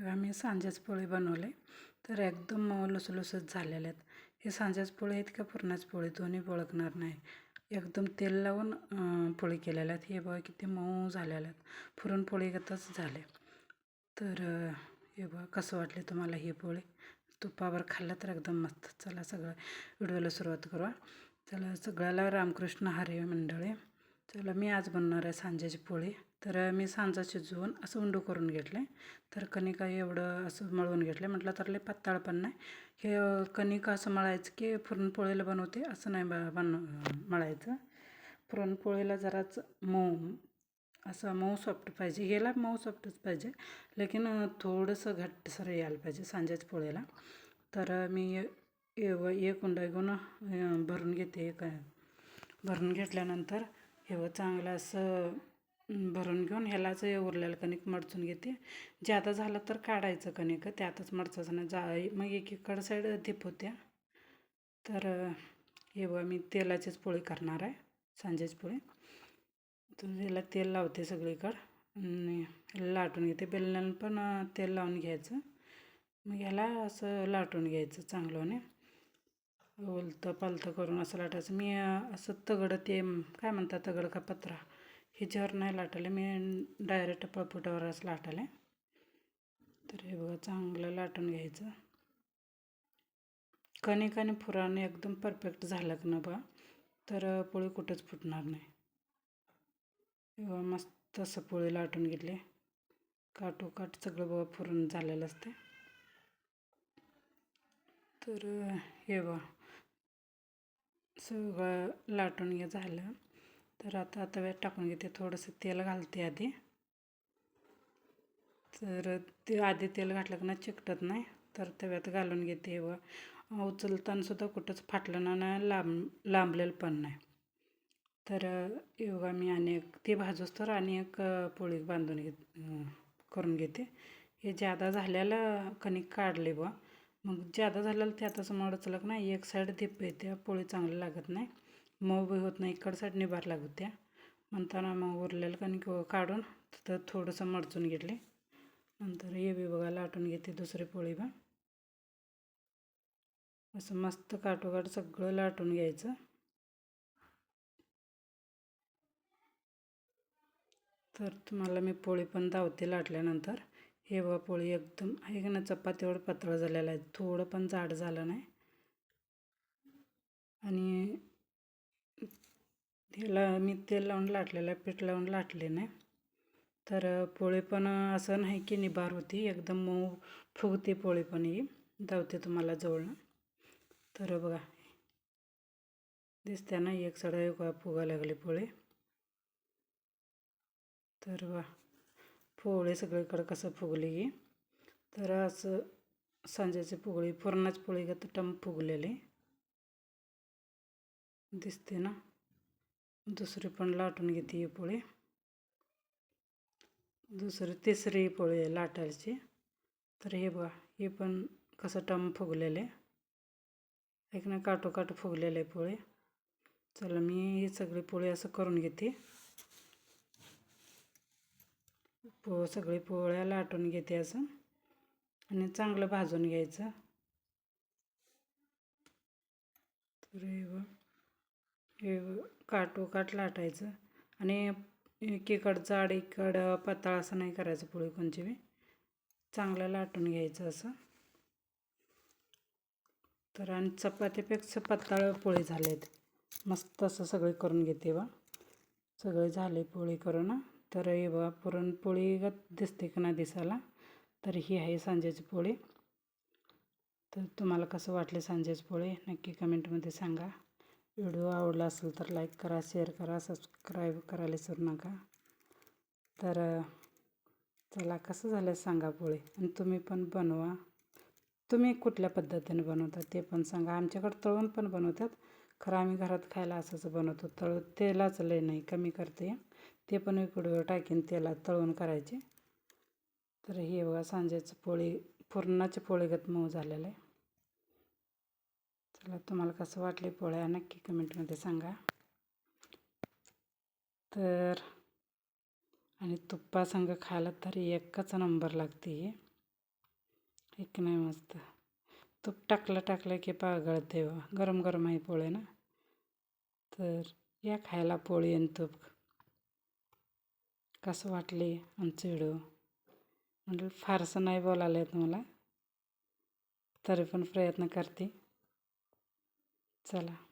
आम्ही सांजेच पोळी बनवले तर एकदम मऊ लुसलुसत झालेले आहेत. हे सांजेच पोळी आहेत का पुरणाच पोळी दोन्ही ओळखणार नाही. एकदम तेल लावून पोळी केलेल्या आहेत. हे बघा किती मऊ झालेल्या आहेत, पुरणपोळीगतच झाले. तर हे बघा कसं वाटले तुम्हाला ही पोळी. तुपावर खाल्लं तर एकदम मस्त. चला सगळं व्हिडिओला सुरुवात करूया. चला सगळ्याला रामकृष्ण हरी मंडळी. चला मी आज बनवणार आहे सांजेची पोळी. तर मी सांजा शिजवून असं उंडू करून घेतले. तर कणिक एवढं असं मळून घेतले. म्हटलं तर लय पातळ पण नाही. हे कणिक असं मळायचं की पुरणपोळीला बनवते असं नाही मळायचं. पुरणपोळीला जराच मऊ असं मऊ सॉफ्ट पाहिजे. याला मऊ सॉफ्टच पाहिजे, लेकिन थोडंसं घट्टसर यायला पाहिजे सांजेच्या पोळीला. तर मी एक उंडा घेऊन भरून घेते. भरून घेतल्यानंतर हे चांगलं असं भरून घेऊन ह्यालाच उरलेलं कणिक मडचून घेते. जादा झालं तर काढायचं कणिक, त्यातच मडचायचं नाही. मग एकीकडं साईड धीप होत्या. तर हे बघा मी तेलाचीच पोळी करणार आहे, सांजेची पोळी. तर याला तेल लावते सगळीकडं आणि लाटून घेते. बेलण्यानं पण तेल लावून घ्यायचं. मग याला असं लाटून घ्यायचं चांगल्याने. उलतं पालतं करून असं लाटायचं. मी असं तगडं ते काय म्हणतात तगड का पत्रा ह्याच्यावर नाही लाटले, मी डायरेक्ट पळपुटावरच लाटले. तर हे बघा चांगलं लाटून घ्यायचं. कणिक आणि पुरण एकदम परफेक्ट झालं की ना बघा, तर पोळी कुठंच फुटणार नाही. मस्त असं पोळी लाटून घेतली. काटोकाट सगळं बघा पुरण झालेलं असते. तर हे बघा सगळं लाटून झालं. तर आता तव्यात टाकून घेते. थोडंसं तेल घालते आधी. तर ते आधी तेल घातलं की ना चिकटत नाही. तर तव्यात घालून घेते. उचलतानासुद्धा कुठंच फाटलं नाही, लांबलेलं पण नाही. तर योगा मी ते भाजूस तर एक पोळी बांधून करून घेते. हे जादा झालेलं कणिक काढले बा. मग जादा झालेलं त्यातच मडचलं की नाही एक साईड धीप येते, पोळी चांगली लागत नाही, मऊ बी होत नाही. इकडं साईड निभार लागत त्या. म्हणताना मग उरलेलं कणिक काढून तर थोडंसं मडचून घेतले. नंतर हे बी बघा लाटून घेते दुसरी पोळी बा. असं मस्त काटोकाट सगळं लाटून घ्यायचं. तर तुम्हाला मी पोळी पण दावते लाटल्यानंतर. हे बघा पोळी एकदम आहे की ना चपातीवर पातळ झालेलं आहे, थोडं पण जाड झालं नाही. आणि ह्याला मी तेल लावून लाटलेलं आहे, पीठ लावून लाटले नाही. तर पोळी पण असं नाही की निबार होती, एकदम मऊ फुगते पोळी पण. ही दावते तुम्हाला जवळनं. तर बघा दिसते ना एक सडा फुगा लागली पोळी. तर वा पोळी सगळीकडं कसं फुगली की. तर असं सांजेची पोळी पुरणाची पोळी का टम फुगलेली दिसते ना. दुसरी पण लाटून घेते ही पोळी. तिसरी पोळी आहे लाटायची. तर हे बघा हे पण कसं टम फुगलेले एक ना काटोकाट फुगलेले पोळी. चला मी ही सगळी पोळी असं करून घेते. सगळी पोळ्या लाटून घेते असं आणि चांगलं भाजून घ्यायचं. तर हे काटोकाट लाटायचं आणि एकीकडं जाड एकीकडं पातळ असं नाही करायचं. पोळी कोणची बी चांगलं लाटून घ्यायचं असं. तर आणि चपातीपेक्षा पातळ पोळी झालेत. मस्त असं सगळे करून घेते बा. सगळे झाले पोळी करून. तर हे बघा पुरणपोळी दिसते का ना दिसायला. तर ही आहे सांजेची पोळी. तर तुम्हाला कसं वाटले सांजेची पोळी नक्की कमेंटमध्ये सांगा. व्हिडिओ आवडला असेल तर लाईक करा, शेअर करा, सबस्क्राईब करायला विसरू नका. तर चला कसं झालं सांगा पोळी. आणि तुम्ही पण बनवा. तुम्ही कुठल्या पद्धतीने बनवता ते पण सांगा. आमच्याकडं तळून पण बनवतात, खरं आम्ही घरात खायला असंच बनवतो. तेलाच लय नाही, कमी करते. ते पण एक व्हिडिओ टाकीन तेलात तळून करायचे. तर हे बघा सांजेची पोळी पुरणाची पोळीगत मऊ झालेलं आहे. चला तुम्हाला कसं वाटले पोळ्या नक्की कमेंटमध्ये सांगा. तर आणि तुप्पासंग खायला तर एकच नंबर लागते. एक नाही मस्त तूप टाकलं की गळते व गरम गरम आहे पोळे ना. तर या खायला पोळी आणि तूप. कसं वाटले आमचं व्हिडिओ. म्हणजे फारसं नाही बोलायला येत मला, तरी पण प्रयत्न करते. चला.